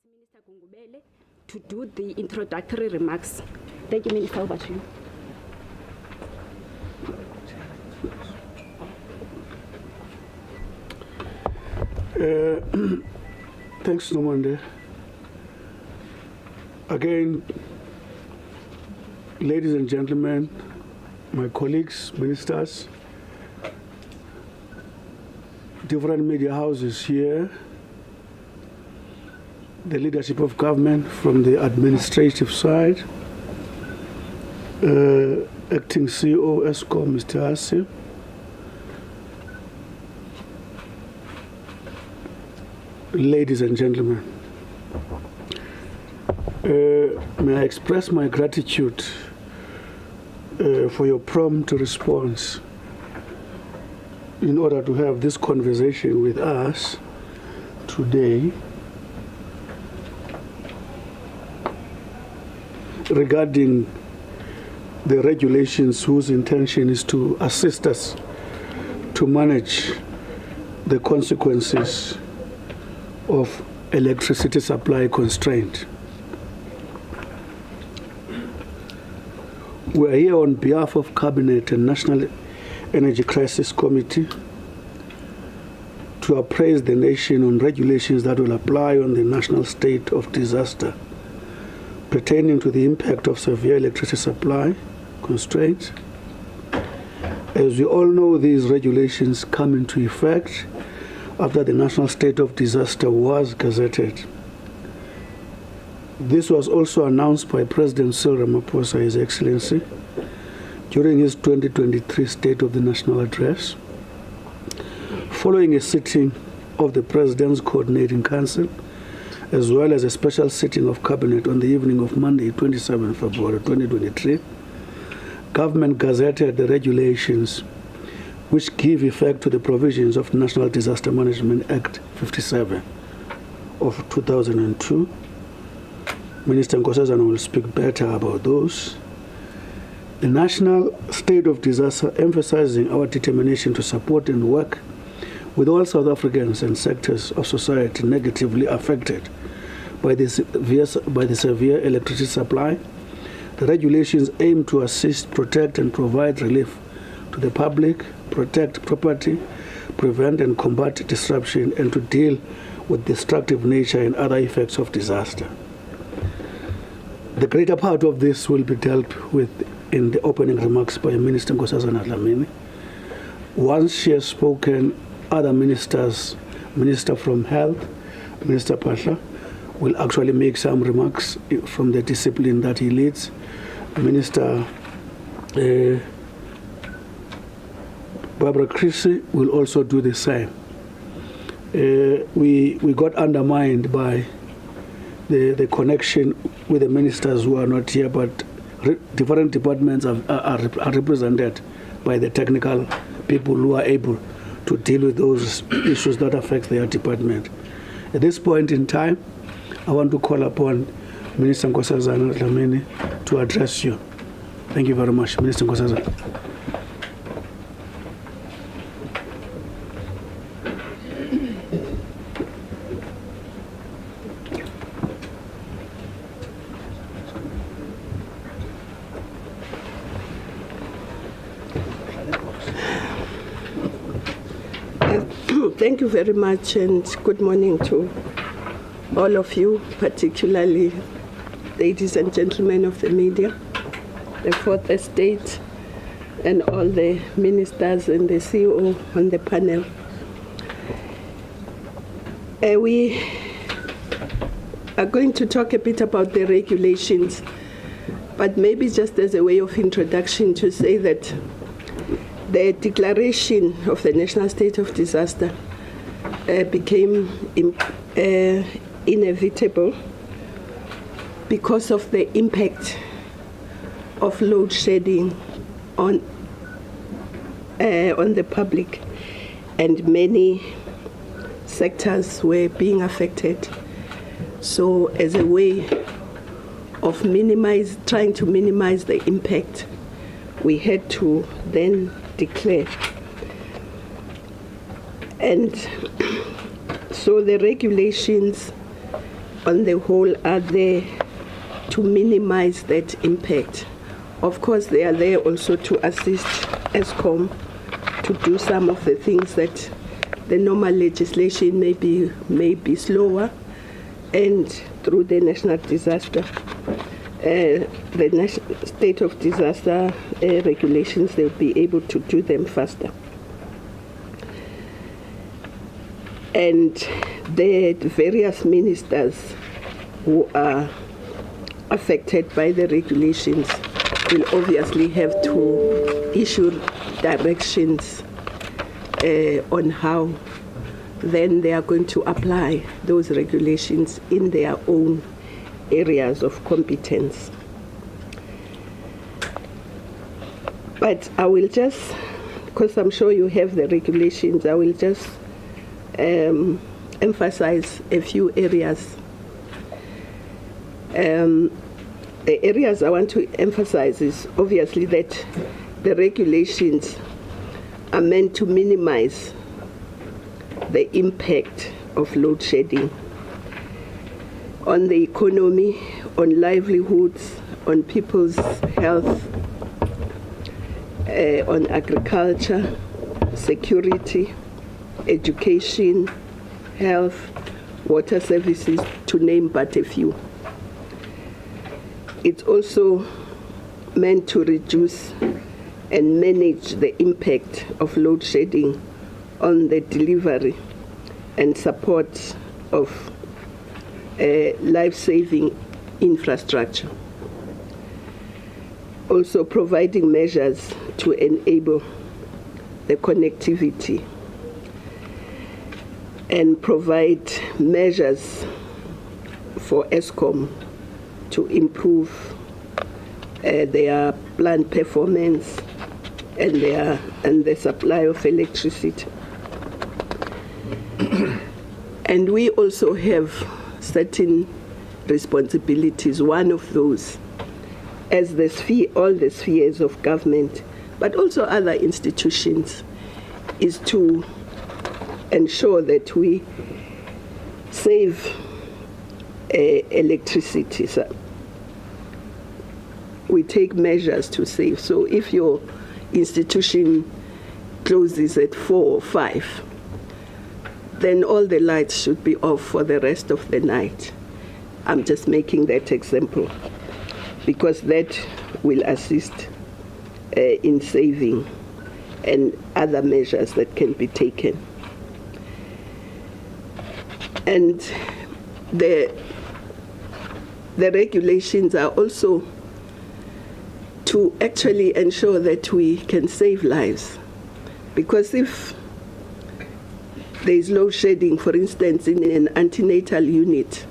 Minister Gungubele to do the introductory remarks. Thank you, Minister. Over to you. Thanks, Nomande. Again, ladies and gentlemen, my colleagues, ministers, different media houses here, the leadership of government from the administrative side, acting CEO ESCOM, Mr. Asif, ladies and gentlemen, may I express my gratitude for your prompt response in order to have this conversation with us today regarding the regulations whose intention is to assist us to manage the consequences of electricity supply constraint. We are here on behalf of Cabinet and National Energy Crisis Committee to appraise the nation on regulations that will apply on the national state of disaster pertaining to the impact of severe electricity supply constraints. As we all know, these regulations come into effect after the national state of disaster was gazetted. This was also announced by President Cyril Ramaphosa, His Excellency, during his 2023 State of the National Address, following a sitting of the President's Coordinating Council, as well as a special sitting of Cabinet on the evening of Monday, 27 February 2023. Government gazetted the regulations which give effect to the provisions of National Disaster Management Act 57 of 2002. Minister Nkosazana will speak better about those. The national state of disaster, emphasizing our determination to support and work with all South Africans and sectors of society negatively affected by the severe electricity supply. The regulations aim to assist, protect, and provide relief to the public, protect property, prevent and combat disruption, and to deal with destructive nature and other effects of disaster. The greater part of this will be dealt with in the opening remarks by Minister Nkosazana Dlamini. Once she has spoken, other ministers, Minister from Health, Minister Phaahla, will actually make some remarks from the discipline that he leads. Minister Barbara Chrissy will also do the same. We got undermined by the connection with the ministers who are not here, but different departments are represented by the technical people who are able to deal with those issues that affect their department. At this point in time, I want to call upon Minister Nkosazana Dlamini to address you. Thank you very much, Minister Nkosazana. Thank you very much, and good morning to all of you, particularly ladies and gentlemen of the media, the Fourth Estate, and all the ministers and the CEO on the panel. We are going to talk a bit about the regulations, but maybe just as a way of introduction to say that the declaration of the national state of disaster became inevitable because of the impact of load shedding on the public, and many sectors were being affected. So as a way of trying to minimize the impact, we had to then declare. And so the regulations on the whole, are there to minimize that impact. Of course, they are there also to assist Eskom to do some of the things that the normal legislation may be slower, and through the national disaster, state of disaster regulations, they'll be able to do them faster. And the various ministers who are affected by the regulations will obviously have to issue directions on how then they are going to apply those regulations in their own areas of competence. But I will just, because I'm sure you have the regulations, I will just emphasize a few areas. The areas I want to emphasize is obviously that the regulations are meant to minimize the impact of load shedding on the economy, on livelihoods, on people's health, on agriculture, security, education, health, water services, to name but a few. It's also meant to reduce and manage the impact of load shedding on the delivery and support of life-saving infrastructure. Also providing measures to enable the connectivity and provide measures for Eskom to improve their plant performance and the supply of electricity. And we also have certain responsibilities. One of those, as all the spheres of government, but also other institutions, is to ensure that we save electricity. So we take measures to save. So if your institution closes at 4 or 5, then all the lights should be off for the rest of the night. I'm just making that example because that will assist in saving and other measures that can be taken. And the regulations are also to actually ensure that we can save lives. Because if there is load shedding, for instance, in an antenatal unit,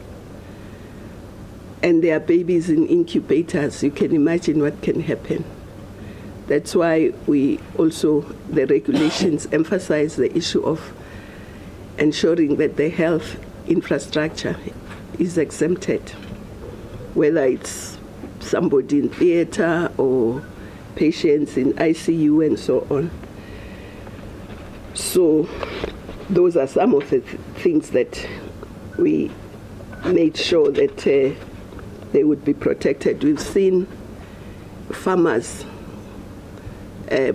and there are babies in incubators, you can imagine what can happen. That's why the regulations emphasize the issue of ensuring that the health infrastructure is exempted, whether it's somebody in theater or patients in ICU and so on. So those are some of the things that we made sure that they would be protected. We've seen farmers,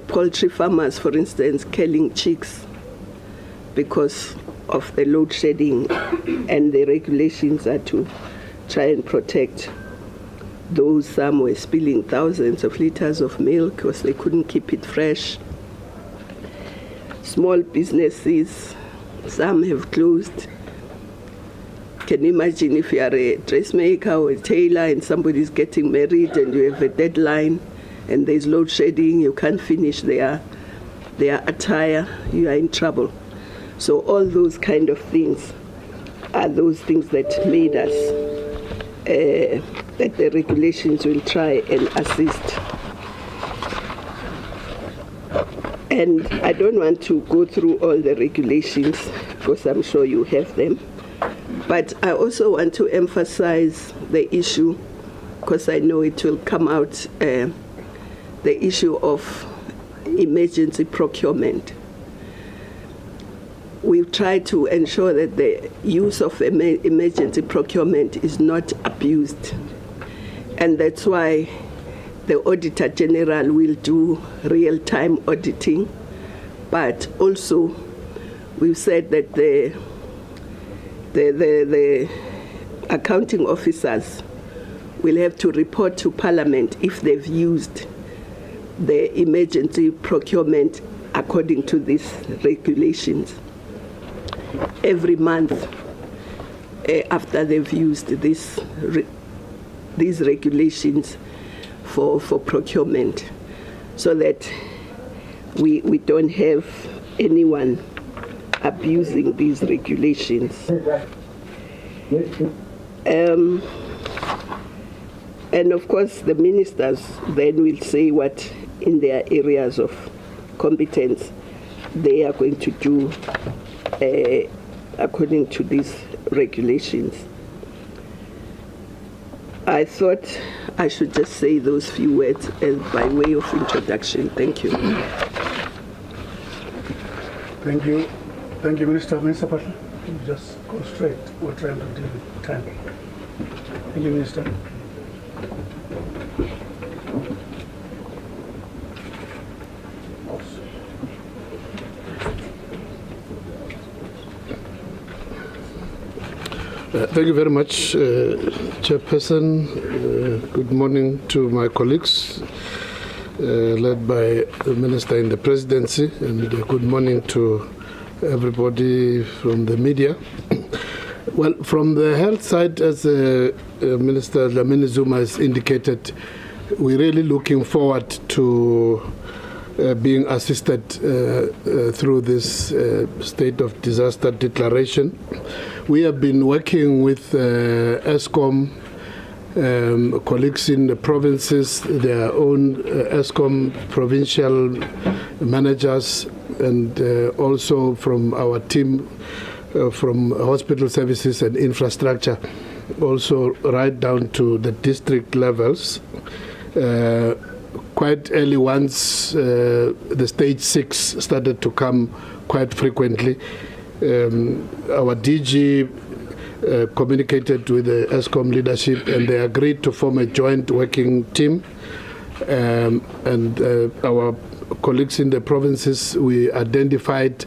poultry farmers, for instance, killing chicks because of the load shedding, and the regulations are to try and protect those. Some were spilling thousands of liters of milk because they couldn't keep it fresh. Small businesses, some have closed. Can you imagine if you are a dressmaker or a tailor and somebody's getting married and you have a deadline and there's load shedding, you can't finish their attire, you are in trouble. So all those kind of things are those things that made us, that the regulations will try and assist. And I don't want to go through all the regulations because I'm sure you have them. But I also want to emphasize the issue, because I know it will come out, the issue of emergency procurement. we've tried to ensure that the use of emergency procurement is not abused. And that's why the Auditor General will do real-time auditing, but also we've said that the accounting officers will have to report to Parliament if they've used the emergency procurement according to these regulations every month after they've used these regulations for procurement, so that we don't have anyone abusing these regulations. And of course, the ministers then will say what in their areas of competence they are going to do according to these regulations. I thought I should just say those few words by way of introduction. Thank you. Thank you. Thank you, Minister. Minister Phaahla, just go straight. We're trying to deal with time. Thank you, Minister. Thank you very much, Chairperson. Good morning to my colleagues, led by the Minister in the Presidency, and good morning to everybody from the media. Well, from the health side, as Minister Dlamini Zuma has indicated, we're really looking forward to being assisted through this state of disaster declaration. We have been working with ESCOM colleagues in the provinces, their own ESCOM provincial managers, and also from our team from hospital services and infrastructure, also right down to the district levels. Quite early, once the stage 6 started to come quite frequently, our DG communicated with the ESCOM leadership, and they agreed to form a joint working team. And our colleagues in the provinces, we identified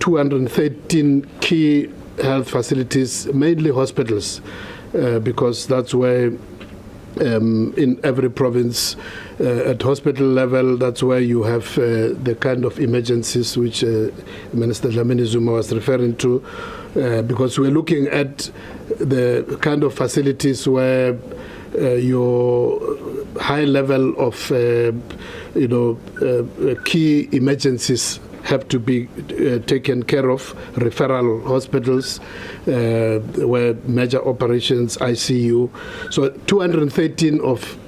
213 key health facilities, mainly hospitals, because that's where in every province at hospital level, that's where you have the kind of emergencies which Minister Dlamini Zuma was referring to, because we're looking at the kind of facilities where your high level of key emergencies have to be taken care of, referral hospitals, where major operations, ICU. So 213 of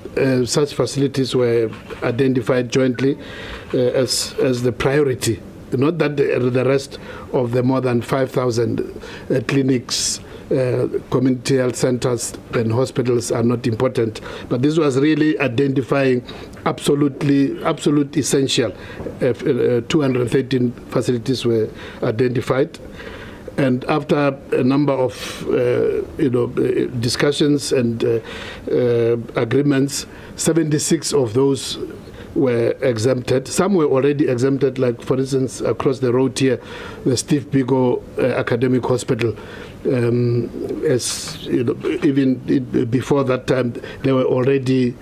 such facilities were identified jointly as the priority. Not that the rest of the more than 5,000 clinics, community health centers and hospitals are not important, but this was really identifying absolute essential. 213 facilities were identified, and after a number of discussions and agreements, 76 of those were exempted. Some were already exempted, like for instance across the road here, the Steve Biko Academic Hospital. As you know, even before that time, they were already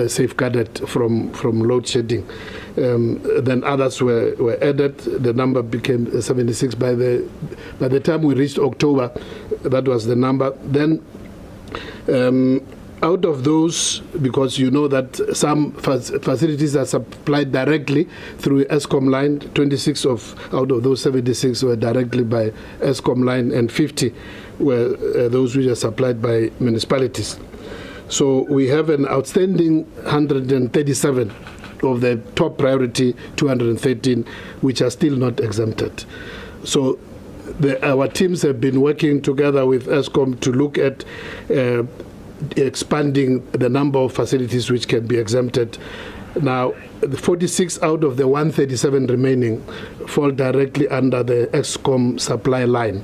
safeguarded from load shedding. Then others were added. The number became 76. By the time we reached October, that was the number. Then out of those, because you know that some facilities are supplied directly through ESCOM line, 26 out of those 76 were directly by ESCOM line, and 50 were those which are supplied by municipalities. So we have an outstanding 137 of the top priority 213, which are still not exempted. So our teams have been working together with ESCOM to look at expanding the number of facilities which can be exempted. Now, the 46 out of the 137 remaining fall directly under the Eskom supply line,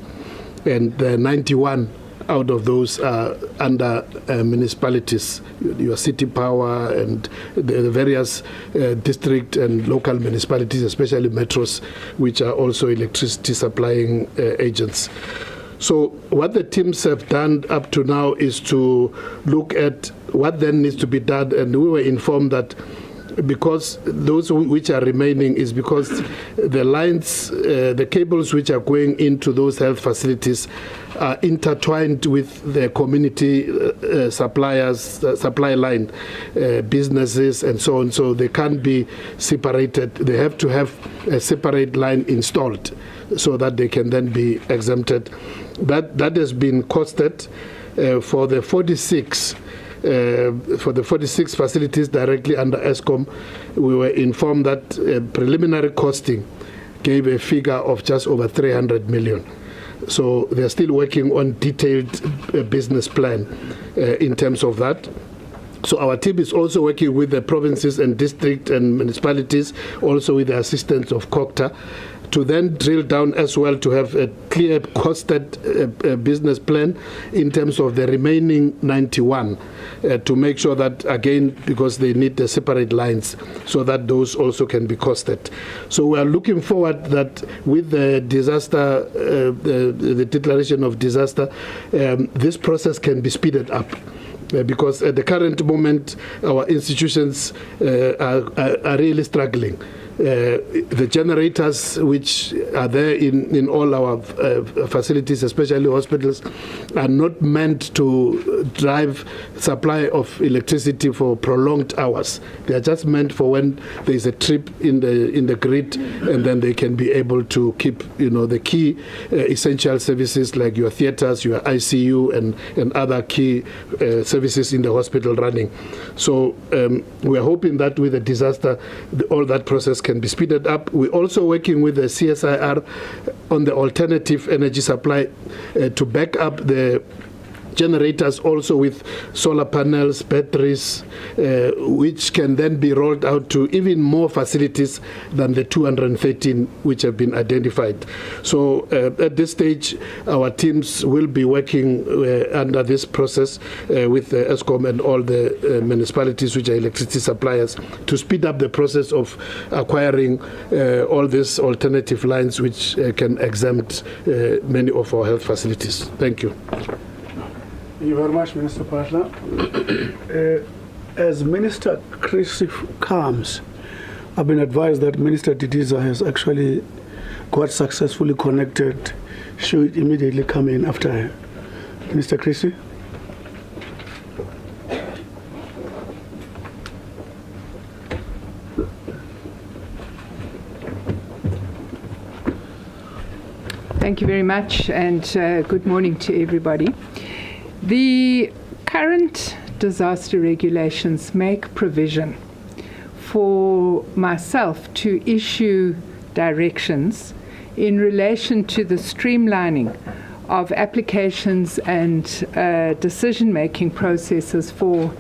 and 91 out of those are under municipalities, your city power and the various district and local municipalities, especially metros, which are also electricity supplying agents. So what the teams have done up to now is to look at what then needs to be done, and we were informed that because those which are remaining is because the lines, the cables which are going into those health facilities are intertwined with the community suppliers, supply line businesses and so on, so they can't be separated. They have to have a separate line installed so that they can then be exempted. That has been costed for the 46 facilities directly under Eskom. We were informed that preliminary costing gave a figure of just over 300 million. So they're still working on detailed business plan in terms of that. So our team is also working with the provinces and district and municipalities, also with the assistance of COCTA, to then drill down as well to have a clear costed business plan in terms of the remaining 91 to make sure that, again, because they need the separate lines, so that those also can be costed. So we are looking forward that with the disaster, the declaration of disaster, this process can be speeded up. Because at the current moment, our institutions are really struggling. The generators which are there in all our facilities, especially hospitals, are not meant to drive supply of electricity for prolonged hours. They are just meant for when there is a trip in the grid, and then they can be able to keep, the key essential services like your theaters, your ICU, and other key services in the hospital running. So we are hoping that with the disaster, all that process can be speeded up. We're also working with the CSIR on the alternative energy supply to back up the generators, also with solar panels, batteries, which can then be rolled out to even more facilities than the 213 which have been identified. So at this stage, our teams will be working under this process with Eskom and all the municipalities which are electricity suppliers to speed up the process of acquiring all these alternative lines which can exempt many of our health facilities. Thank you. Thank you very much, Minister Phaahla. As Minister Chris comes, I've been advised that Minister Didiza has actually got successfully connected. Should immediately come in after her. Minister Chris. Thank you very much, and good morning to everybody. The current disaster regulations make provision for myself to issue directions in relation to the streamlining of applications and decision-making processes for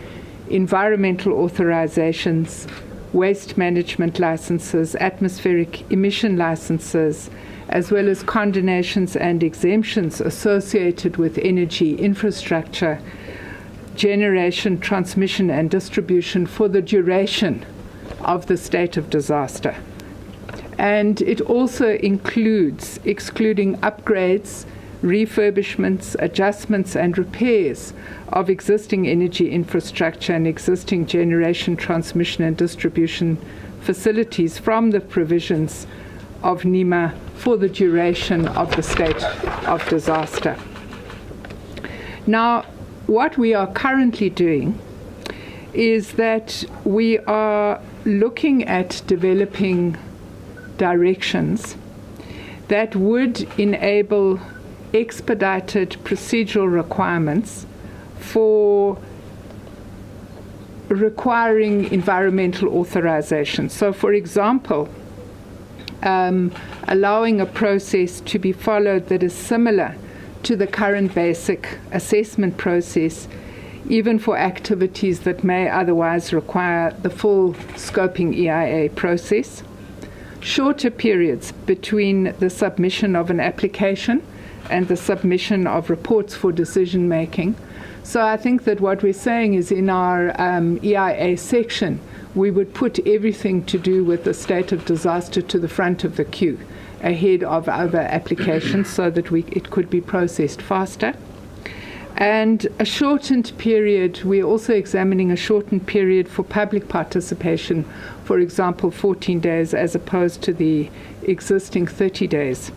environmental authorizations, waste management licenses, atmospheric emission licenses, as well as condemnations and exemptions associated with energy infrastructure, generation, transmission, and distribution for the duration of the state of disaster. And it also includes excluding upgrades, refurbishments, adjustments, and repairs of existing energy infrastructure and existing generation, transmission, and distribution facilities from the provisions of NEMA for the duration of the state of disaster. Now, what we are currently doing is that we are looking at developing directions that would enable expedited procedural requirements for requiring environmental authorization. So, for example, allowing a process to be followed that is similar to the current basic assessment process even for activities that may otherwise require the full scoping EIA process. Shorter periods between the submission of an application and the submission of reports for decision making. So I think that what we're saying is in our EIA section, we would put everything to do with the state of disaster to the front of the queue, ahead of other applications, so that it could be processed faster. And a shortened period, we're also examining a shortened period for public participation, for example, 14 days as opposed to the existing 30 days.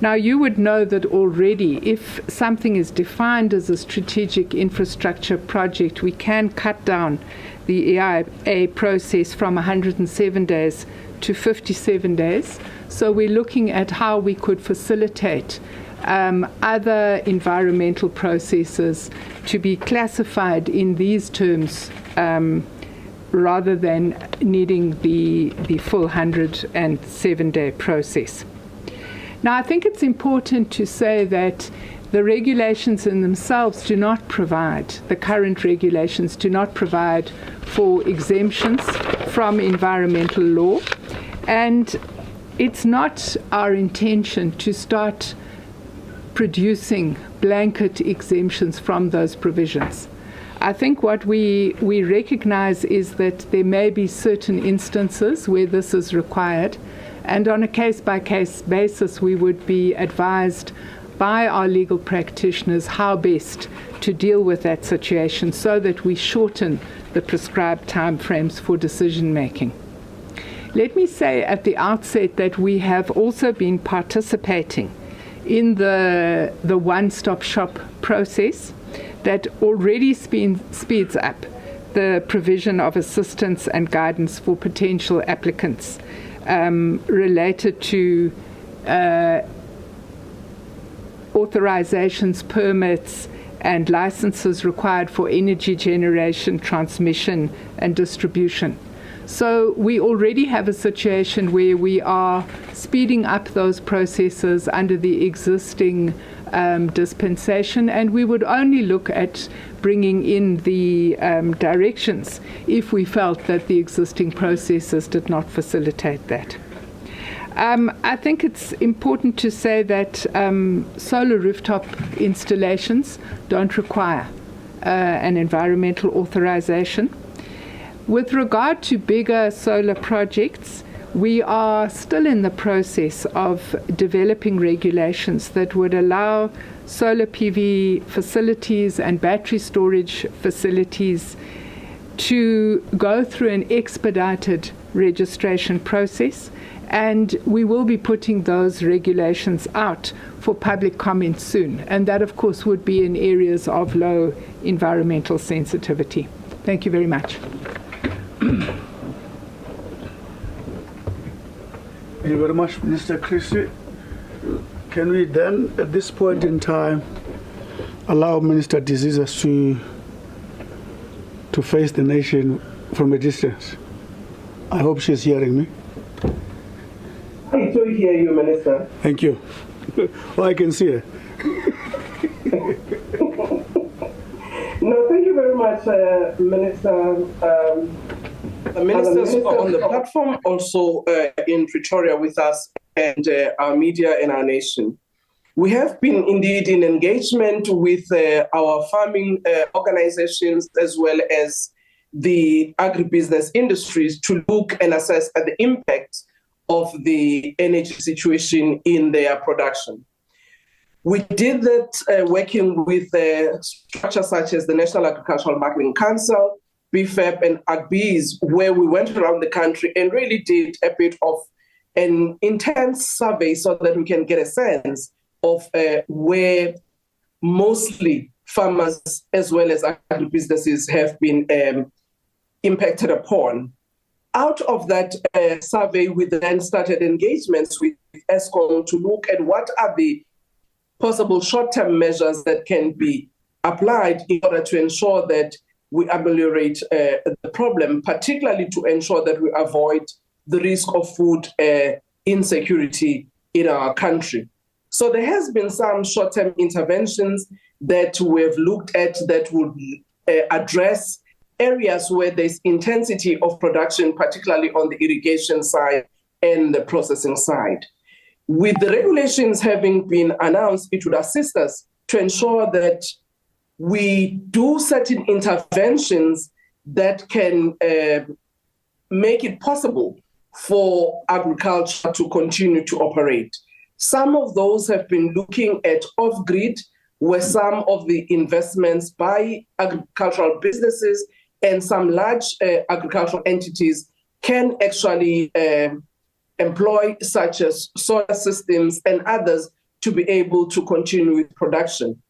Now, you would know that already if something is defined as a strategic infrastructure project, we can cut down the EIA process from 107 days to 57 days. So we're looking at how we could facilitate other environmental processes to be classified in these terms rather than needing the full 107-day process. Now, I think it's important to say that the regulations in themselves do not provide, the current regulations do not provide for exemptions from environmental law, and it's not our intention to start producing blanket exemptions from those provisions. I think what we recognize is that there may be certain instances where this is required, and on a case-by-case basis we would be advised by our legal practitioners how best to deal with that situation so that we shorten the prescribed timeframes for decision making. Let me say at the outset that we have also been participating in the one-stop shop process that already speeds up the provision of assistance and guidance for potential applicants related to authorizations, permits, and licenses required for energy generation, transmission, and distribution. So we already have a situation where we are speeding up those processes under the existing dispensation, and we would only look at bringing in the directions if we felt that the existing processes did not facilitate that. I think it's important to say that solar rooftop installations don't require an environmental authorization. With regard to bigger solar projects, we are still in the process of developing regulations that would allow solar PV facilities and battery storage facilities to go through an expedited registration process, and we will be putting those regulations out for public comment soon, and that of course would be in areas of low environmental sensitivity. Thank you very much. Thank you very much, Minister Chrissy. Can we then, at this point in time, allow Minister Diseases to face the nation from a distance? I hope she's hearing me. I do hear you, Minister. Thank you. Well, I can see her. No, thank you very much, Minister. The ministers are on the platform, also in Pretoria with us, and our media and our nation. We have been indeed in engagement with our farming organizations as well as the agribusiness industries to look and assess at the impact of the energy situation in their production. We did that working with structures such as the National Agricultural Marketing Council, BFAP, and AGBIS, where we went around the country and really did a bit of an intense survey so that we can get a sense of where mostly farmers as well as agribusinesses have been impacted upon. Out of that survey, we then started engagements with ESCOM to look at what are the possible short-term measures that can be applied in order to ensure that we ameliorate the problem, particularly to ensure that we avoid the risk of food insecurity in our country. So there has been some short-term interventions that we have looked at that would address areas where there's intensity of production, particularly on the irrigation side and the processing side. With the regulations having been announced, it would assist us to ensure that we do certain interventions that can make it possible for agriculture to continue to operate. Some of those have been looking at off-grid, where some of the investments by agricultural businesses and some large agricultural entities can actually employ, such as solar systems and others, to be able to continue with production.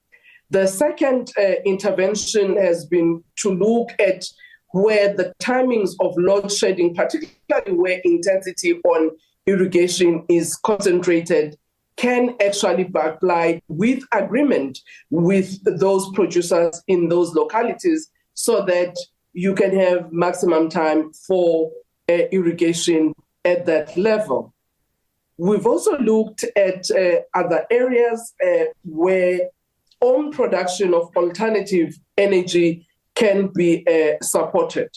The second intervention has been to look at where the timings of load shedding, particularly where intensity on irrigation is concentrated, can actually be applied with agreement with those producers in those localities so that you can have maximum time for irrigation at that level. We've also looked at other areas where own production of alternative energy can be supported.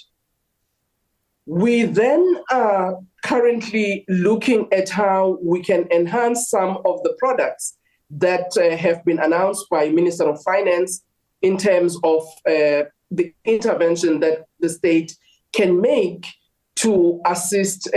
We then are currently looking at how we can enhance some of the products that have been announced by Minister of Finance in terms of the intervention that the state can make to assist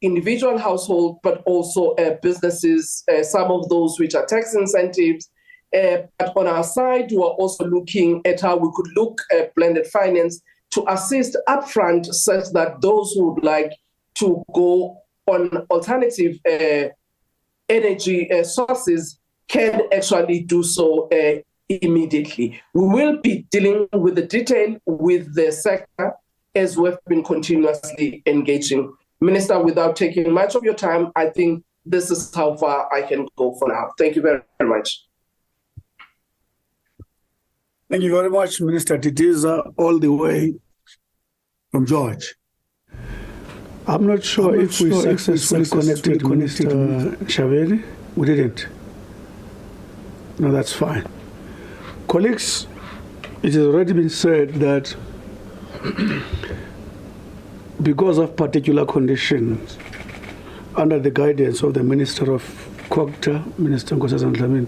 individual households, but also businesses, some of those which are tax incentives. But on our side, we are also looking at how we could look at blended finance to assist upfront such that those who would like to go on alternative energy sources can actually do so immediately. We will be dealing with the detail with the sector as we've been continuously engaging. Minister, without taking much of your time, I think this is how far I can go for now. Thank you very, very much. Thank you very much, Minister Titiza, all the way from George. I'm not sure if we successfully connected Minister Shaveli. We didn't. No, that's fine. Colleagues, it has already been said that because of particular conditions, under the guidance of the Minister of Cooperative, Minister Nkosazana Dlamini,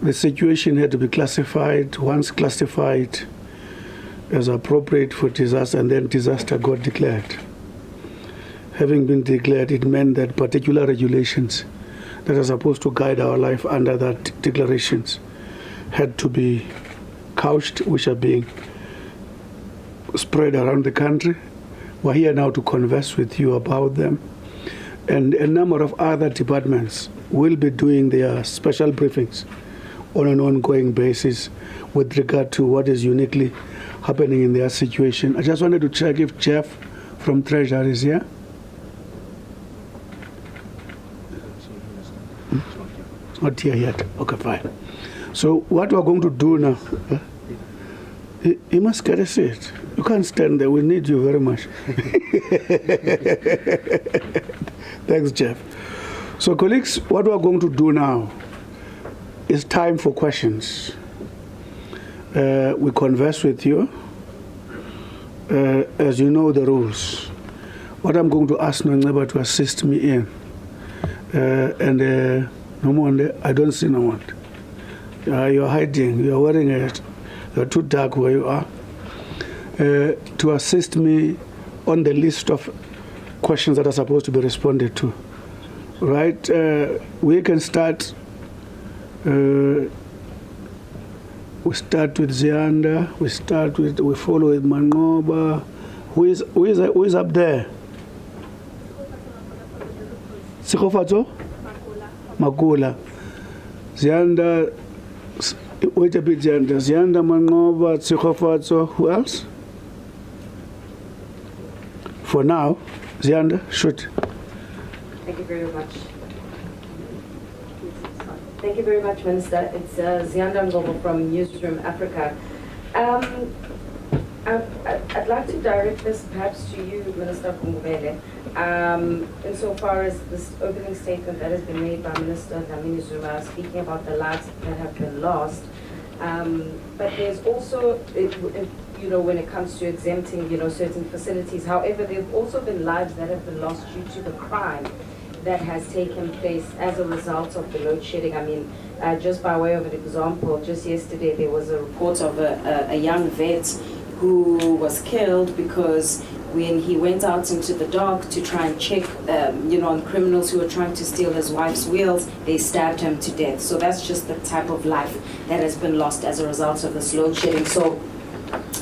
the situation had to be classified. Once classified as appropriate for disaster, and then disaster got declared. Having been declared, it meant that particular regulations that are supposed to guide our life under that declarations had to be couched, which are being spread around the country. We're here now to converse with you about them. And a number of other departments will be doing their special briefings on an ongoing basis with regard to what is uniquely happening in their situation. I just wanted to check if Jeff from Treasury is here. It's not here yet. Okay, fine. So what we're going to do now, you must get a seat. You can't stand there. We need you very much. Thanks, Jeff. So, colleagues, what we're going to do now is time for questions. We converse with you. As you know the rules. What I'm going to ask Nongeba to assist me in, and Nomonde, I don't see no one. You're hiding. You're wearing it. You're too dark where you are. To assist me on the list of questions that are supposed to be responded to. Right? We can start. We start with Zianda. We follow with Mangoba. Who is up there? Sikhofatso? Makula. Zianda. Wait a bit, Zianda. Zianda, Mangoba, Sikhofatso. Who else? For now, Zianda, shoot. Thank you very much. Thank you very much, Minister. It's Zianda Ngobo from Newsroom Africa. I'd like to direct this perhaps to you, Minister Gungubele, insofar as this opening statement that has been made by Minister Dlamini Zuma speaking about the lives that have been lost. But there's also, you know, when it comes to exempting, you know, certain facilities. However, there have also been lives that have been lost due to the crime that has taken place as a result of the load shedding. I mean, just by way of an example, just yesterday there was a report of a young vet who was killed because when he went out into the dark to try and check, you know, on criminals who were trying to steal his wife's wheels, they stabbed him to death. So that's just the type of life that has been lost as a result of this load shedding. So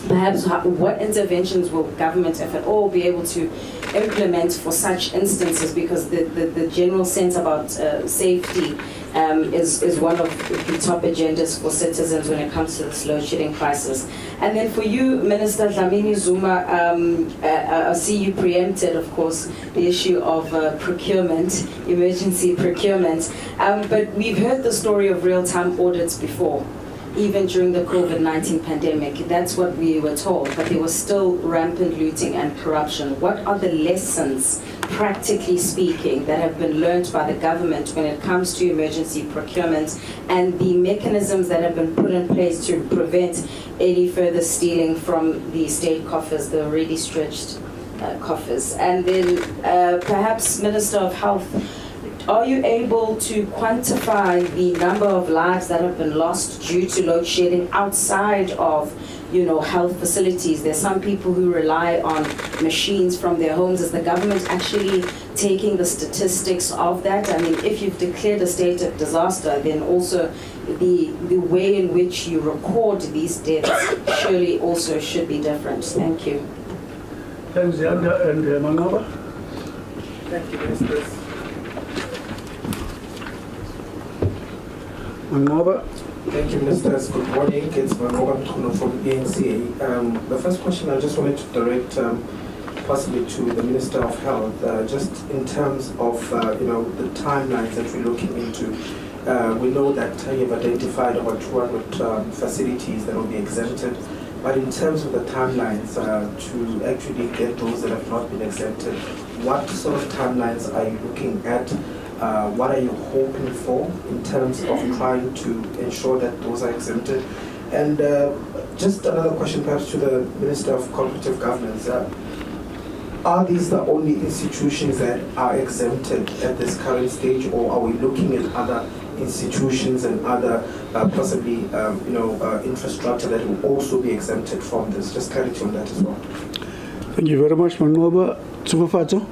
perhaps what interventions will government, if at all, be able to implement for such instances? Because the general sense about safety is one of the top agendas for citizens when it comes to this load shedding crisis. And then for you, Minister Dlamini Zuma, I see you preempted, of course, the issue of procurement, emergency procurement. But we've heard the story of real-time audits before. Even during the COVID-19 pandemic, that's what we were told, but there was still rampant looting and corruption. What are the lessons, practically speaking, that have been learned by the government when it comes to emergency procurement and the mechanisms that have been put in place to prevent any further stealing from the state coffers, the already stretched coffers? And then perhaps Minister of Health, are you able to quantify the number of lives that have been lost due to load shedding outside of, you know, health facilities? There's some people who rely on machines from their homes. Is the government actually taking the statistics of that? I mean, if you've declared a state of disaster, then also the way in which you record these deaths surely also should be different. Thank you. Thanks, Yanda and Manaba. Thank you, Ministers. Manaba. Thank you, Ministers. Good morning. It's Manaba from ANC. The first question I just wanted to direct possibly to the Minister of Health, just in terms of you know, the timelines that we're looking into. We know that you've identified about 200 facilities that will be exempted, but in terms of the timelines to actually get those that have not been exempted, what sort of timelines are you looking at? What are you hoping for in terms of trying to ensure that those are exempted? And just another question perhaps to the Minister of Cooperative Governance. Are these the only institutions that are exempted at this current stage, or are we looking at other institutions and other possibly you know, infrastructure that will also be exempted from this? Just clarity on that as well. Thank you very much, Manaba. Tsukufato.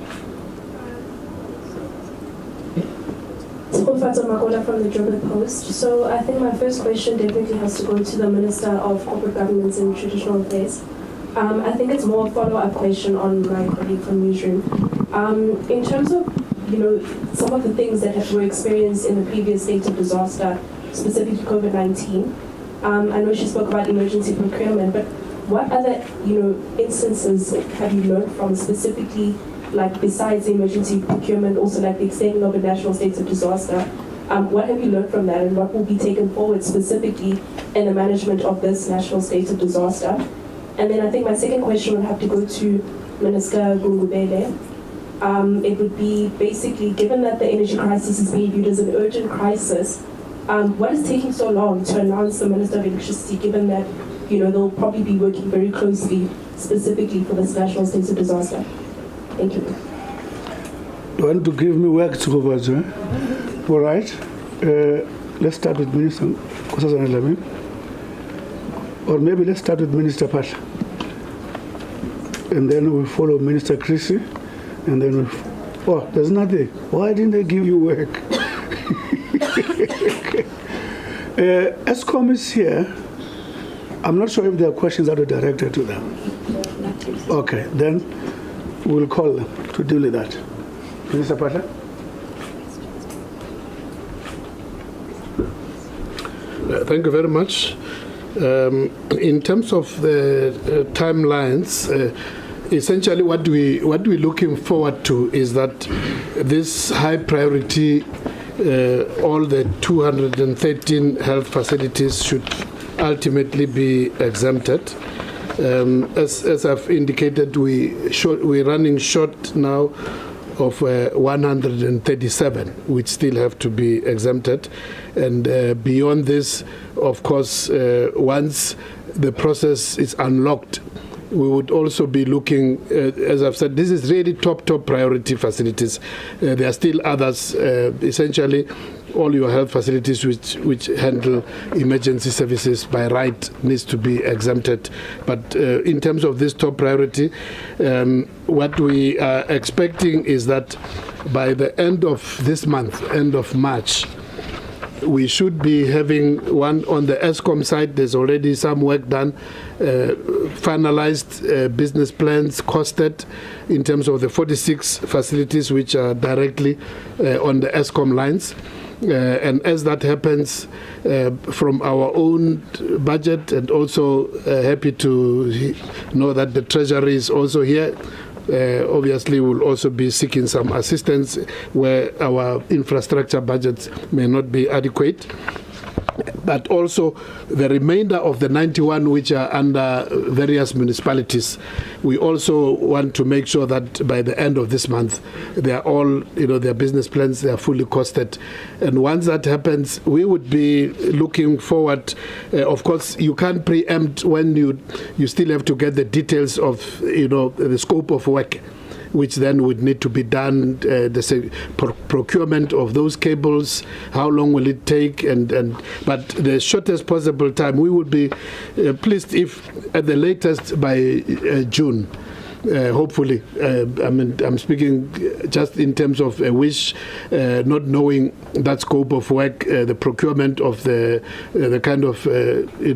Makola from the Joburg Post. So I think my first question definitely has to go to the Minister of Corporate Governance and Traditional Affairs. I think it's more a follow-up question on my colleague from Newsroom. In terms of, you know, some of the things that were experienced in the previous state of disaster, specifically COVID-19, I know she spoke about emergency procurement, but what other, you know, instances have you learned from specifically, like besides the emergency procurement, also like the extending of a national state of disaster? What have you learned from that, and what will be taken forward specifically in the management of this national state of disaster? And then I think my second question would have to go to Minister Gungubele. It would be basically, given that the energy crisis is being viewed as an urgent crisis, what is taking so long to announce the Minister of Electricity, given that, you know, they'll probably be working very closely specifically for this national state of disaster? Thank you. You want to give me work to go over? All right. Let's start with Minister Nkosazana Dlamini. Or maybe let's start with Minister Phaahla. And then we'll follow Minister Chrissy. And then oh, there's nothing. Why didn't they give you work? ESCOM is here. I'm not sure if there are questions that are directed to them. Okay, then we'll call them to deal with that. Minister Phaahla? Thank you very much. In terms of the timelines, essentially what we're looking forward to is that this high priority, all the 213 health facilities should ultimately be exempted. As I've indicated, we're running short now of 137 which still have to be exempted. And beyond this, of course, once the process is unlocked, we would also be looking, as I've said, this is really top priority facilities. There are still others, essentially all your health facilities which handle emergency services by right needs to be exempted. But in terms of this top priority, what we are expecting is that by the end of this month, end of March, we should be having one on the ESCOM side. There's already some work done, finalized business plans costed in terms of the 46 facilities which are directly on the ESCOM lines. And as that happens, from our own budget, and also happy to know that the Treasury is also here. Obviously, we'll also be seeking some assistance where our infrastructure budgets may not be adequate. But also the remainder of the 91 which are under various municipalities, we also want to make sure that by the end of this month, they are all, their business plans, they are fully costed. And once that happens, we would be looking forward. Of course, you can't preempt when you still have to get the details of, the scope of work, which then would need to be done, the procurement of those cables, how long will it take, but the shortest possible time. We would be pleased if at the latest by June, hopefully. I'm speaking just in terms of a wish, not knowing that scope of work, the procurement of the kind of the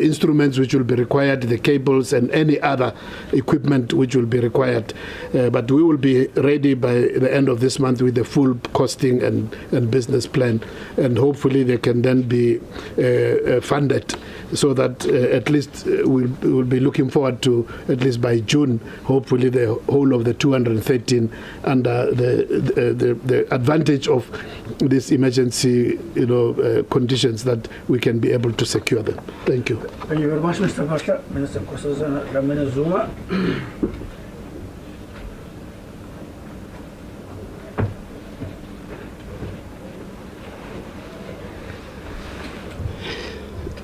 instruments which will be required, the cables and any other equipment which will be required. But we will be ready by the end of this month with the full costing and business plan, and hopefully they can then be funded, so that at least we'll be looking forward to at least by June, hopefully the whole of the 213 under the advantage of these emergency conditions, that we can be able to secure them. Thank you. Thank you very much, Mr. Phaahla. Minister Nkosazana Dlamini Zuma.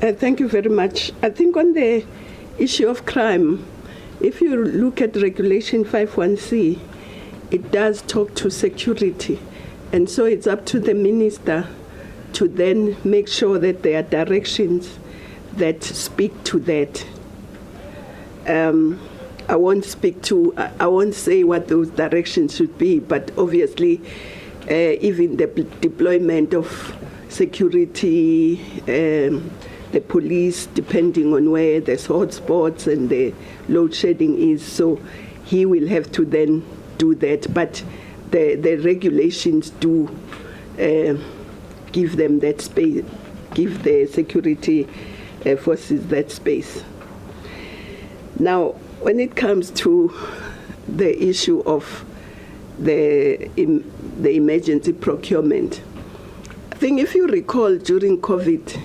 Thank you very much. I think on the issue of crime, if you look at Regulation 51C, it does talk to security. And so it's up to the minister to then make sure that there are directions that speak to that. I won't say what those directions should be, but obviously even the deployment of security, the police, depending on where the hotspots and the load shedding is. So he will have to then do that. But the regulations do give them that space, give the security forces that space. Now, when it comes to the issue of the emergency procurement, I think if you recall during COVID,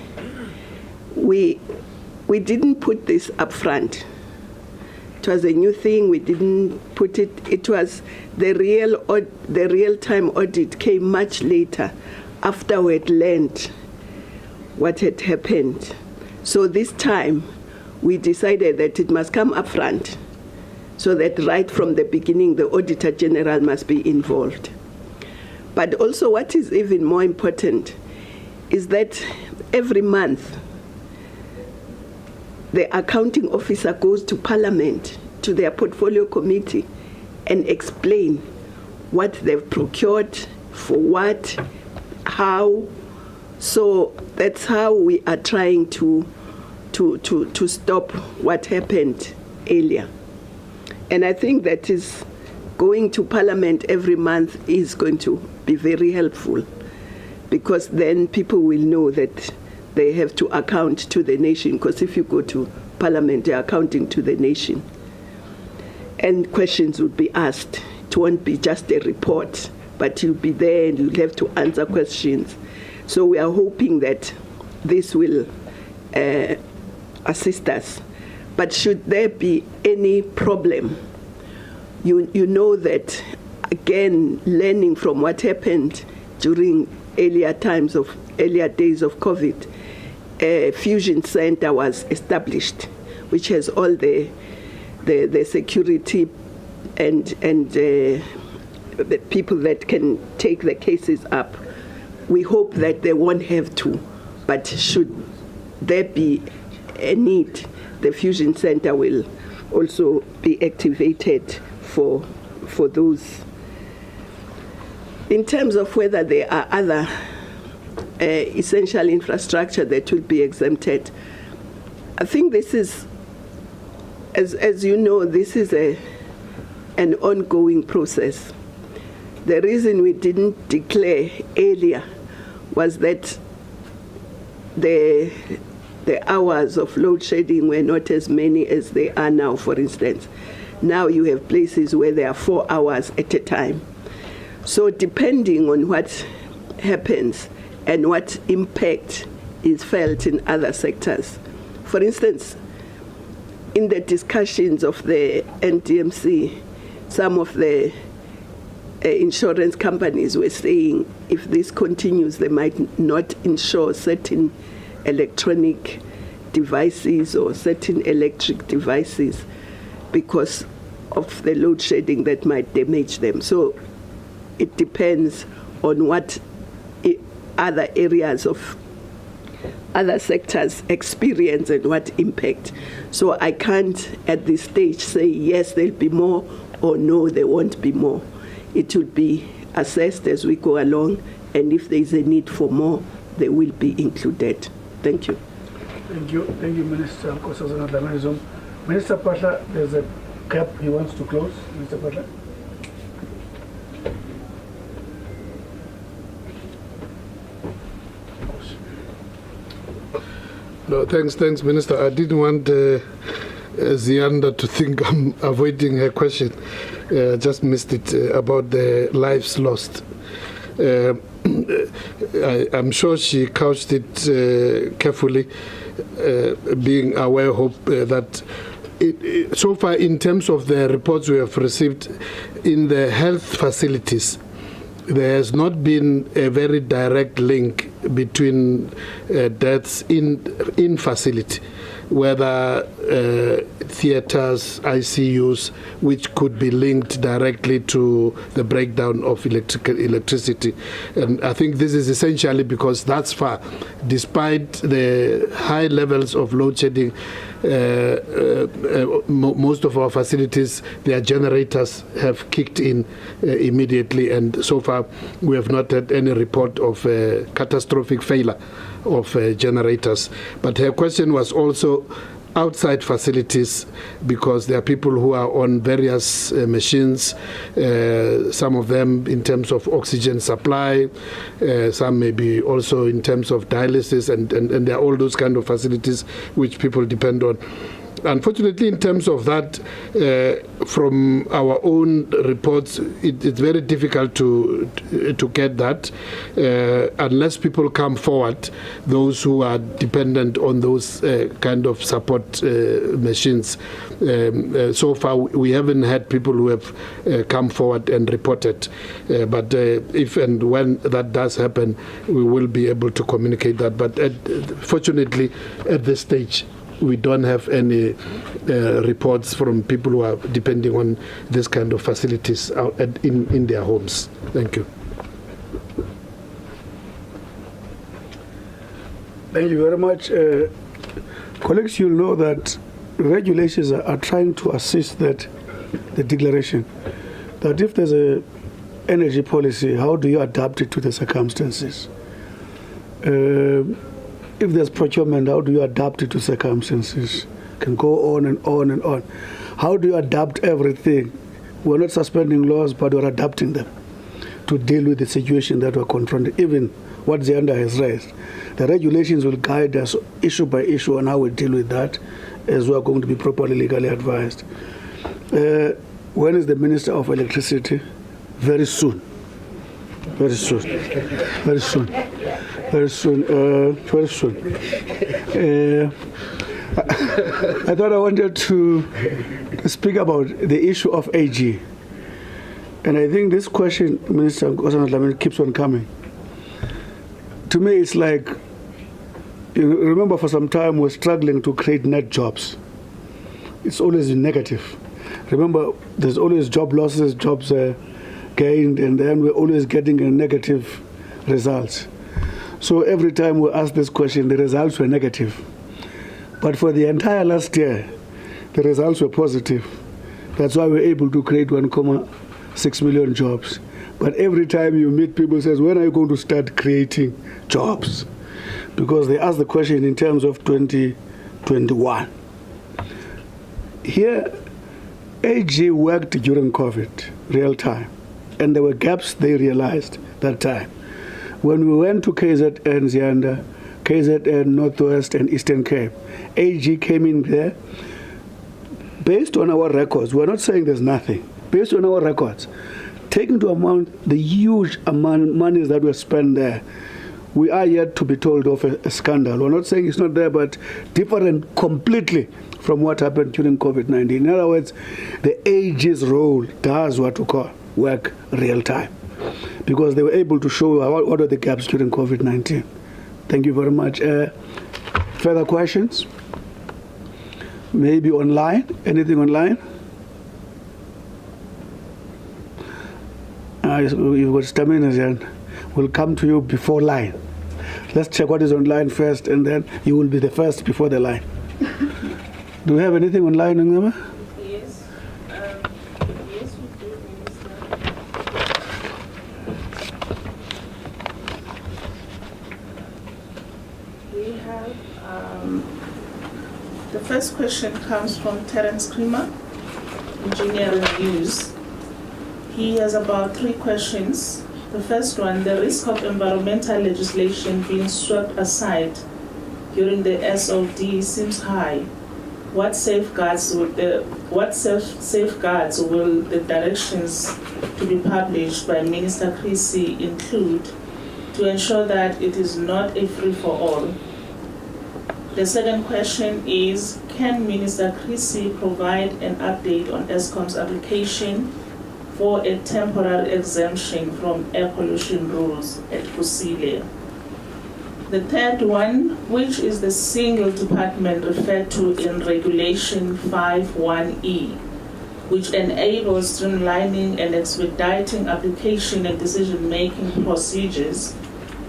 we didn't put this up front. It was a new thing. We didn't put it. It was the real-time audit came much later, after we had learned what had happened. So this time, we decided that it must come up front, so that right from the beginning, the Auditor General must be involved. But also, what is even more important is that every month, the accounting officer goes to Parliament, to their portfolio committee, and explain what they've procured, for what, how. So that's how we are trying to stop what happened earlier. And I think that is going to Parliament every month is going to be very helpful, because then people will know that they have to account to the nation, because if you go to Parliament, you're accounting to the nation. And questions would be asked. It won't be just a report, but you'll be there and you'll have to answer questions. So we are hoping that this will assist us. But should there be any problem, you know that, again, learning from what happened during earlier days of COVID, a fusion center was established, which has all the security and the people that can take the cases up. We hope that they won't have to, but should there be a need, the fusion center will also be activated for those. In terms of whether there are other essential infrastructure that will be exempted, I think this is, as you know, this is an ongoing process. The reason we didn't declare earlier was that the hours of load shedding were not as many as they are now, for instance. Now you have places where there are 4 hours at a time. So depending on what happens and what impact is felt in other sectors. For instance, in the discussions of the NDMC, some of the insurance companies were saying if this continues, they might not insure certain electronic devices or certain electric devices because of the load shedding that might damage them. So it depends on what other areas of other sectors experience and what impact. So I can't at this stage say yes, there'll be more, or no, there won't be more. It will be assessed as we go along, and if there is a need for more, they will be included. Thank you. Thank you, Minister Nkosazana Dlamini. Minister Phaahla, there's a gap he wants to close. Minister Phaahla. No, thanks, Minister. I didn't want Zianda to think I'm avoiding her question. Just missed it about the lives lost. I'm sure she couched it carefully, being aware, hope that so far in terms of the reports we have received in the health facilities, there has not been a very direct link between deaths in facility, whether theaters, ICUs, which could be linked directly to the breakdown of electricity. And I think this is essentially because that's far, despite the high levels of load shedding, most of our facilities, their generators have kicked in immediately, and so far we have not had any report of catastrophic failure of generators. But her question was also outside facilities, because there are people who are on various machines, some of them in terms of oxygen supply, some maybe also in terms of dialysis, and there are all those kind of facilities which people depend on. Unfortunately, in terms of that, from our own reports, it's very difficult to get that unless people come forward, those who are dependent on those kind of support machines. So far, we haven't had people who have come forward and reported. But if and when that does happen, we will be able to communicate that. But fortunately, at this stage, we don't have any reports from people who are depending on this kind of facilities out in their homes. Thank you. Thank you very much. Colleagues, you'll know that regulations are trying to assist the declaration, that if there's a energy policy, how do you adapt it to the circumstances? If there's procurement, how do you adapt it to circumstances? Can go on and on and on. How do you adapt everything? We're not suspending laws, but we're adapting them to deal with the situation that we're confronted. Even what Zianda has raised, the regulations will guide us issue by issue on how we deal with that, as we are going to be properly legally advised. When is the Minister of Electricity? Very soon. Very soon. Very soon. Very soon. Very soon. I thought I wanted to speak about the issue of AG. And I think this question, Minister Nkosazana Dlamini, keeps on coming. To me, it's like, you know, remember for some time we're struggling to create net jobs. It's always negative. Remember, there's always job losses, jobs gained, and then we're always getting a negative results. So every time we ask this question, the results were negative. But for the entire last year, the results were positive. That's why we're able to create 1.6 million jobs. But every time you meet people, says, when are you going to start creating jobs? Because they ask the question in terms of 2021. Here, AG worked during COVID, real time. And there were gaps they realized that time. When we went to KZN, Zianda, KZN, Northwest, and Eastern Cape, AG came in there. Based on our records, we're not saying there's nothing. Based on our records, taking into account the huge amount of money that were spent there, we are yet to be told of a scandal. We're not saying it's not there, but different completely from what happened during COVID-19. In other words, the AG's role does what we call work real time, because they were able to show what are the gaps during COVID-19. Thank you very much. Further questions? Maybe online? Anything online? You've got stamina, and we'll come to you before line. Let's check what is online first, and then you will be the first before the line. Do we have anything online, Ngama? Yes. Yes, we do, Minister. We have the first question comes from Terence Creamer, Engineering News. He has about 3 questions. The first one, the risk of environmental legislation being swept aside during the SOD seems high. What safeguards will the directions to be published by Minister Krisi include to ensure that it is not a free-for-all? The second question is, can Minister Krisi provide an update on Eskom's application for a temporary exemption from air pollution rules at Kusile? The third one, which is the single department referred to in Regulation 5.1e, which enables streamlining and expediting application and decision-making procedures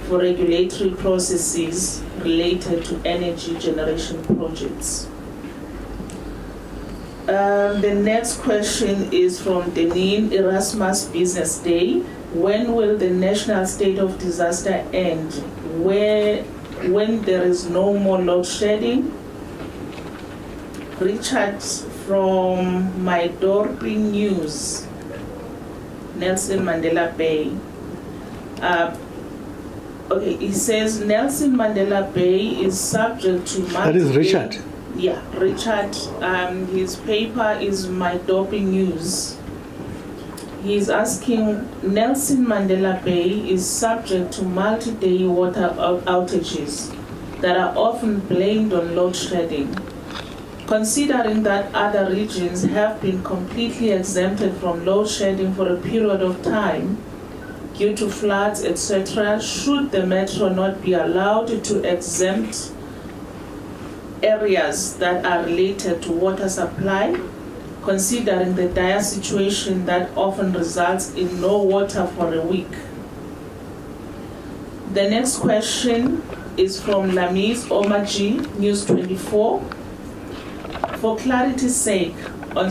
for regulatory processes related to energy generation projects. The next question is from Deneen Erasmus Business Day. When will the national state of disaster end? When there is no more load shedding? Richard from Maidorpi News, Nelson Mandela Bay. Okay, he says Nelson Mandela Bay is subject to... That is Richard. Yeah, Richard. His paper is Maidorpi News. He's asking, Nelson Mandela Bay is subject to multi-day water outages that are often blamed on load shedding. Considering that other regions have been completely exempted from load shedding for a period of time due to floods, etc., should the metro not be allowed to exempt areas that are related to water supply, considering the dire situation that often results in no water for a week? The next question is from Lamis Omaji, News 24. For clarity's sake, on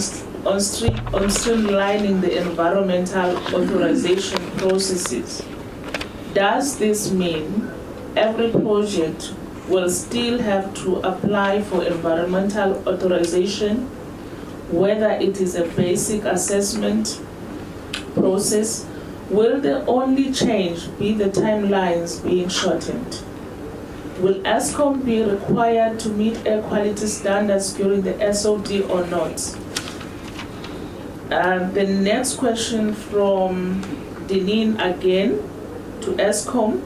streamlining the environmental authorization processes, does this mean every project will still have to apply for environmental authorization, whether it is a basic assessment process? Will the only change be the timelines being shortened? Will Eskom be required to meet air quality standards during the SOD or not? The next question from Deneen again to Eskom.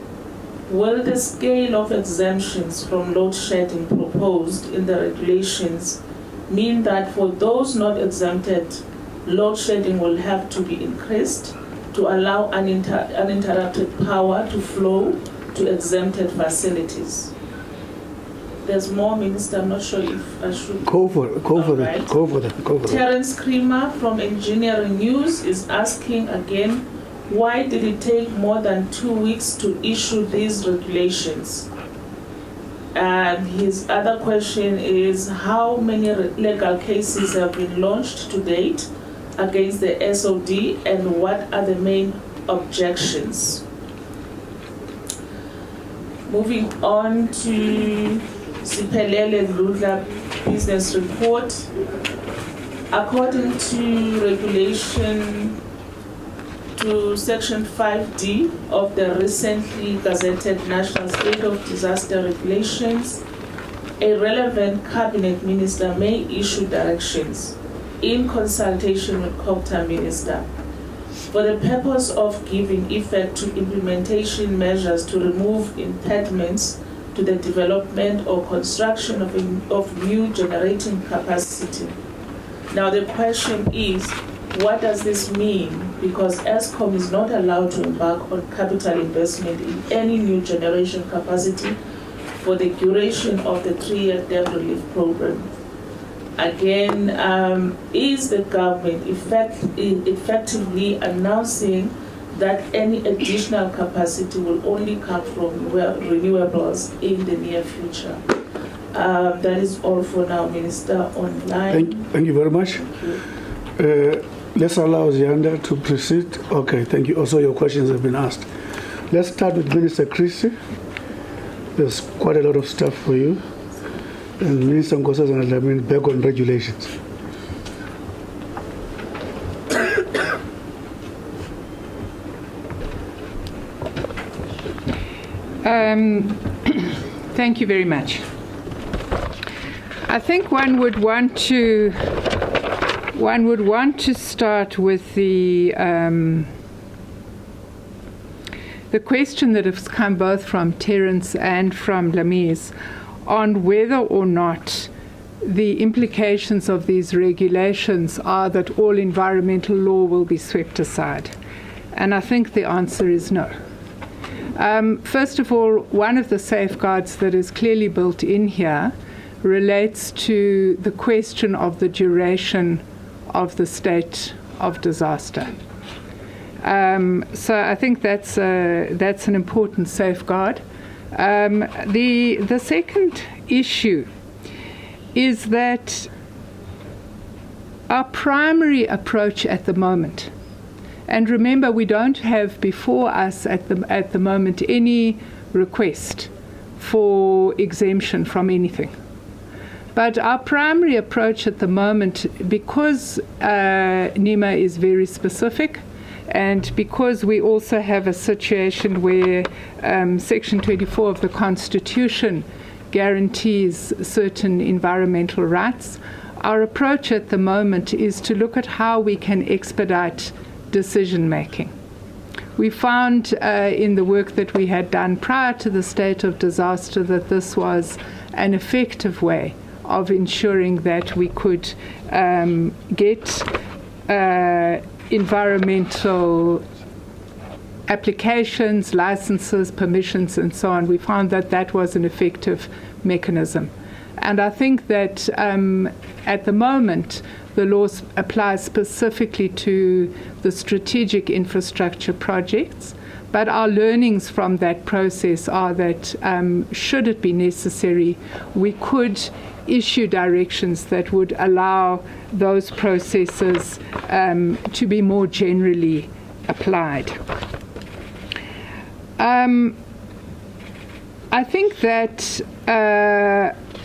Will the scale of exemptions from load shedding proposed in the regulations mean that for those not exempted, load shedding will have to be increased to allow uninterrupted power to flow to exempted facilities. There's more, Minister. I'm not sure if I should. Go for it. Terence Creamer from Engineering News is asking again, why did it take more than 2 weeks to issue these regulations? And his other question is, how many legal cases have been launched to date against the SOD, and what are the main objections? Moving on to Siphelele Ndludla business report. According to regulation to section 5D of the recently gazetted National State of Disaster Regulations, a relevant cabinet minister may issue directions in consultation with COPTA minister for the purpose of giving effect to implementation measures to remove impediments to the development or construction of new generating capacity. Now the question is, what does this mean? Because ESCOM is not allowed to embark on capital investment in any new generation capacity for the duration of the 3-year debt relief program. Again, is the government effectively announcing that any additional capacity will only come from renewables in the near future? That is all for now, Minister. Online. Thank you very much. Let's allow Zianda to proceed. Okay, thank you. Also, your questions have been asked. Let's start with Minister Christie. There's quite a lot of stuff for you. And Minister Nkosazana Dlamini, back on regulations. Thank you very much. I think one would want to start with the question that has come both from Terence and from Lamise on whether or not the implications of these regulations are that all environmental law will be swept aside. And I think the answer is no. First of all, one of the safeguards that is clearly built in here relates to the question of the duration of the state of disaster. So I think that's an important safeguard. The second issue is that our primary approach at the moment, and remember we don't have before us at the moment any request for exemption from anything. But our primary approach at the moment, because NEMA is very specific, and because we also have a situation where Section 24 of the Constitution guarantees certain environmental rights, our approach at the moment is to look at how we can expedite decision making. We found in the work that we had done prior to the state of disaster that this was an effective way of ensuring that we could get environmental applications, licenses, permissions, and so on. We found that that was an effective mechanism. And I think that at the moment, the law applies specifically to the strategic infrastructure projects. But our learnings from that process are that should it be necessary, we could issue directions that would allow those processes to be more generally applied. I think that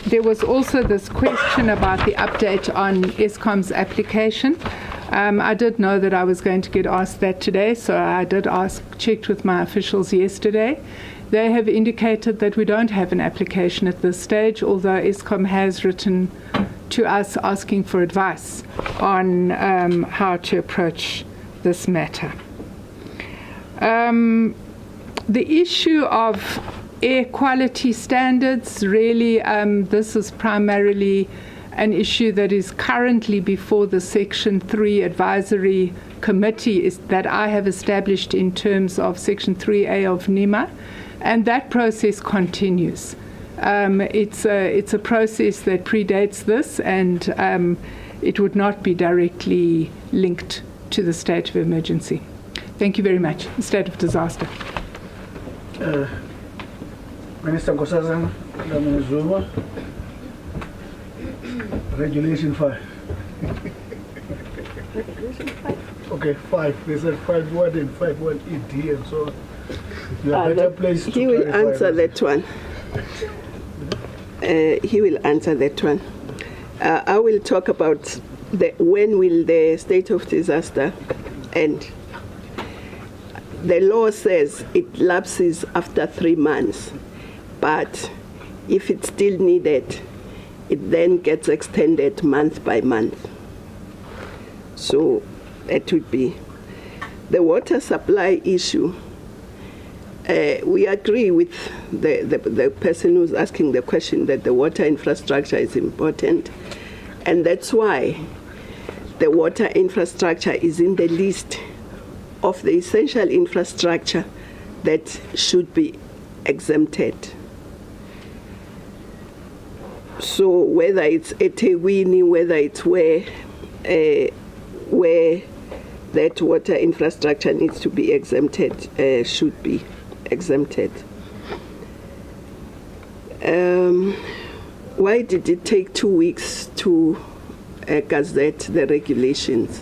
there was also this question about the update on ESCOM's application. I did know that I was going to get asked that today, so I did checked with my officials yesterday. They have indicated that we don't have an application at this stage, although ESCOM has written to us asking for advice on how to approach this matter. The issue of air quality standards, really, this is primarily an issue that is currently before the Section 3 Advisory Committee that I have established in terms of Section 3A of NEMA, and that process continues. It's a process that predates this, and it would not be directly linked to the state of emergency. Thank you very much. State of disaster. Minister Nkosazana Dlamini Zuma, Regulation 5. Regulation 5? Okay, 5. They said 5.1 and 5.1 and so on. You are better placed to he will answer this. that one. He will answer that one. I will talk about when will the state of disaster end. The law says it lapses after 3 months, but if it's still needed, it then gets extended month by month. So that would be the water supply issue. We agree with the person who's asking the question that the water infrastructure is important, and that's why the water infrastructure is in the list of the essential infrastructure that should be exempted. So whether it's eThekwini, whether it's where that water infrastructure needs to be exempted, should be exempted. Why did it take 2 weeks to gazette the regulations?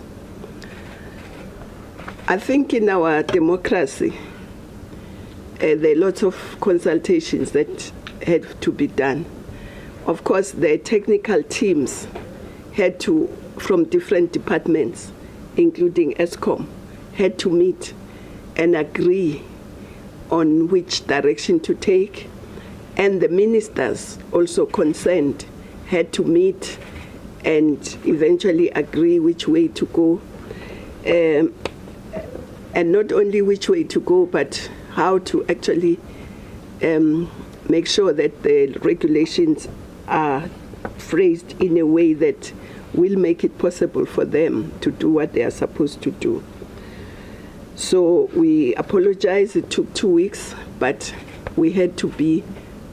I think in our democracy, there are lots of consultations that had to be done. Of course, the technical teams had to, from different departments, including ESCOM, had to meet and agree on which direction to take. And the ministers also concerned had to meet and eventually agree which way to go. And not only which way to go, but how to actually make sure that the regulations are phrased in a way that will make it possible for them to do what they are supposed to do. So we apologize, it took 2 weeks, but we had to be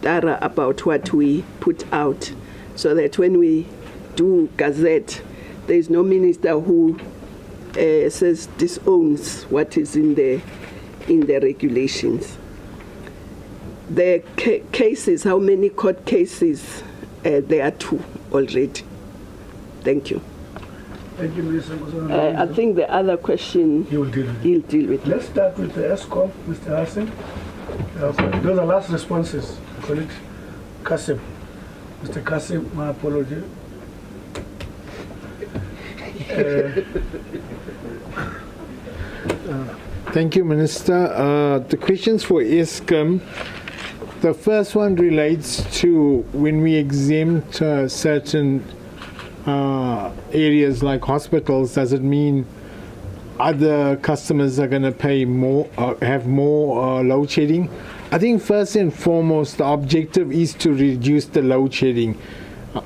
thorough about what we put out so that when we do gazette, there is no minister who says disowns what is in the regulations. The cases, how many court cases? There are 2 already. Thank you. Thank you, Minister Nkosazana. I think the other question he'll deal with. it. Let's start with the ESCOM, Mr. Hassan. Those are last responses. Colleague Kasim. Mr. Kasim, my apology. Thank you, Minister. The questions for ESCOM. The first one relates to when we exempt certain areas like hospitals, does it mean other customers are going to pay more, have more load shedding? I think first and foremost, the objective is to reduce the load shedding.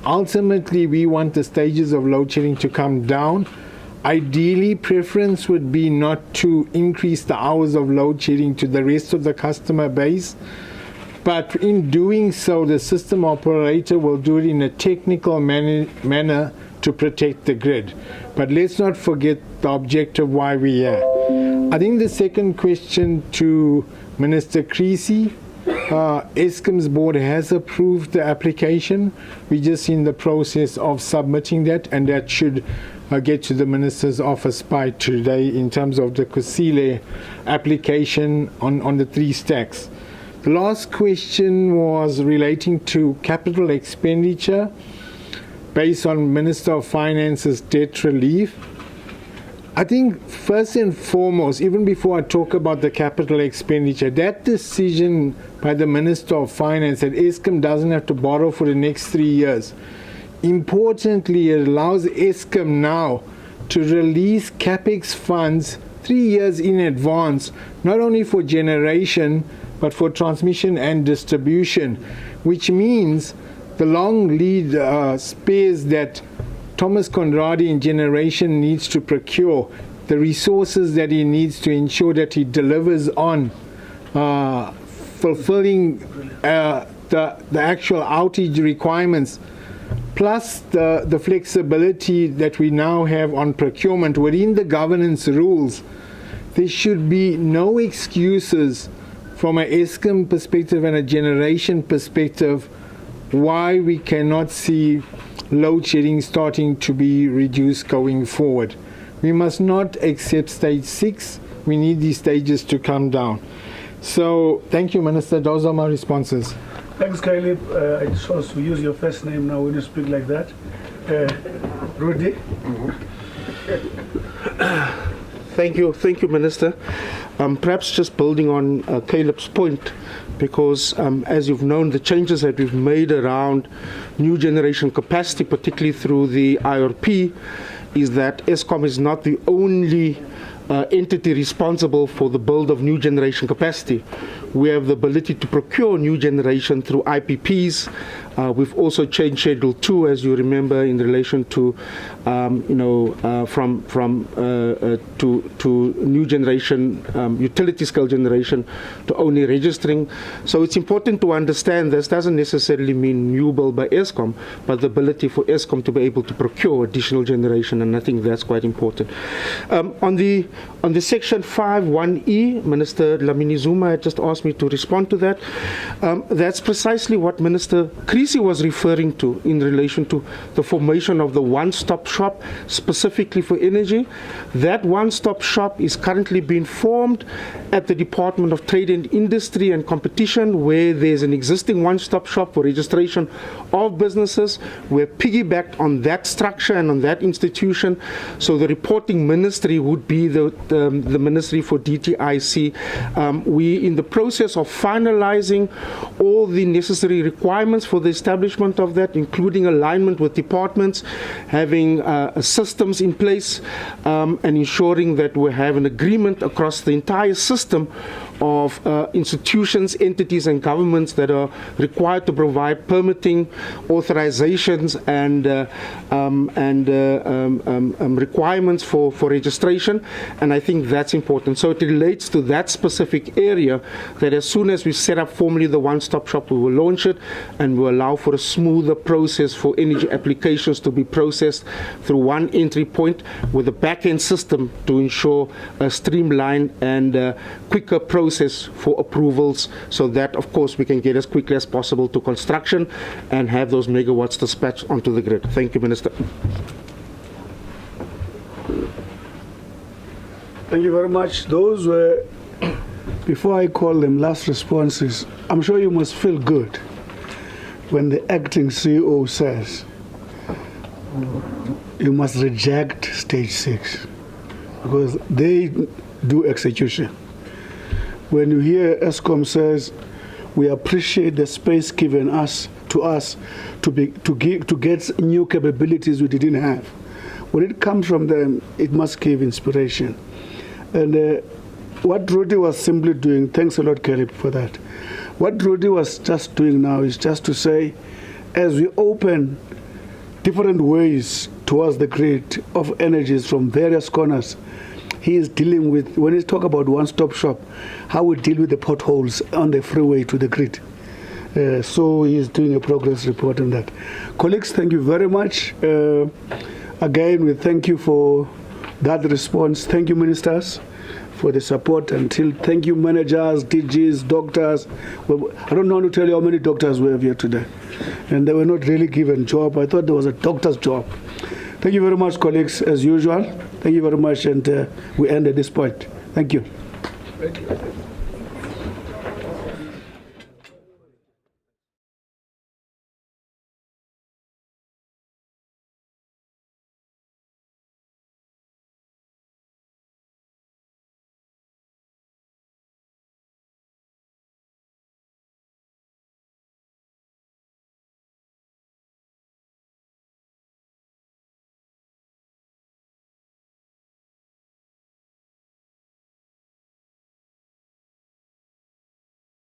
Ultimately, we want the stages of load shedding to come down. Ideally, preference would be not to increase the hours of load shedding to the rest of the customer base. But in doing so, the system operator will do it in a technical manner to protect the grid. But let's not forget the objective why we're here. I think the second question to Minister Creasy, ESCOM's board has approved the application. We're just in the process of submitting that, and that should get to the Minister's office by today in terms of the Kusile application on the 3 stacks. The last question was relating to capital expenditure based on Minister of Finance's debt relief. I think first and foremost, even before I talk about the capital expenditure, that decision by the Minister of Finance that ESCOM doesn't have to borrow for the next 3 years. Importantly, it allows ESCOM now to release CapEx funds 3 years in advance, not only for generation, but for transmission and distribution, which means the long lead spares that Thomas Conradi in generation needs to procure, the resources that he needs to ensure that he delivers on fulfilling the actual outage requirements, plus the flexibility that we now have on procurement within the governance rules. There should be no excuses from an Eskom perspective and a generation perspective why we cannot see load shedding starting to be reduced going forward. We must not accept stage 6. We need these stages to come down. So thank you, Minister. Those are my responses. Thanks, Caleb. I chose to use your first name now when you speak like that. Rudy? Thank you, Minister. Perhaps just building on Caleb's point, because as you've known, the changes that we've made around new generation capacity, particularly through the IRP, is that Eskom is not the only entity responsible for the build of new generation capacity. We have the ability to procure new generation through IPPs. We've also changed Schedule 2, as you remember, in relation to, to new generation, utility scale generation, to only registering. So it's important to understand this doesn't necessarily mean new build by Eskom, but the ability for Eskom to be able to procure additional generation, and I think that's quite important. On the Section 5(1)(e), Minister Dlamini Zuma had just asked me to respond to that. That's precisely what Minister Creasy was referring to in relation to the formation of the one-stop shop specifically for energy. That one-stop shop is currently being formed at the Department of Trade and Industry and Competition, where there's an existing one-stop shop for registration of businesses. We're piggybacked on that structure and on that institution. So the reporting ministry would be the Ministry for DTIC. We're in the process of finalizing all the necessary requirements for the establishment of that, including alignment with departments, having systems in place, and ensuring that we have an agreement across the entire system of institutions, entities, and governments that are required to provide permitting, authorizations, and requirements for registration. And I think that's important. So it relates to that specific area that as soon as we set up formally the one-stop shop, we will launch it, and will allow for a smoother process for energy applications to be processed through one entry point with a back-end system to ensure a streamlined and quicker process for approvals, so that, of course, we can get as quickly as possible to construction and have those megawatts dispatched onto the grid. Thank you, Minister. Thank you very much. Those were, before I call them last responses, I'm sure you must feel good when the acting CEO says you must reject stage 6, because they do execution. When you hear Eskom says, we appreciate the space given to us to get new capabilities we didn't have. When it comes from them, it must give inspiration. And what Rudy was simply doing, thanks a lot, Caleb, for that. What Rudy was just doing now is just to say, as we open different ways towards the grid of energies from various corners, he is dealing with, when he talk about one-stop shop, how we deal with the potholes on the freeway to the grid. So he is doing a progress report on that. Colleagues, thank you very much. Again, we thank you for that response. Thank you, ministers, for the support. Thank you, managers, DGs, doctors. Well, I don't know how to tell you how many doctors we have here today. And they were not really given job. I thought there was a doctor's job. Thank you very much, colleagues, as usual. Thank you very much, and we end at this point. Thank you. Thank you.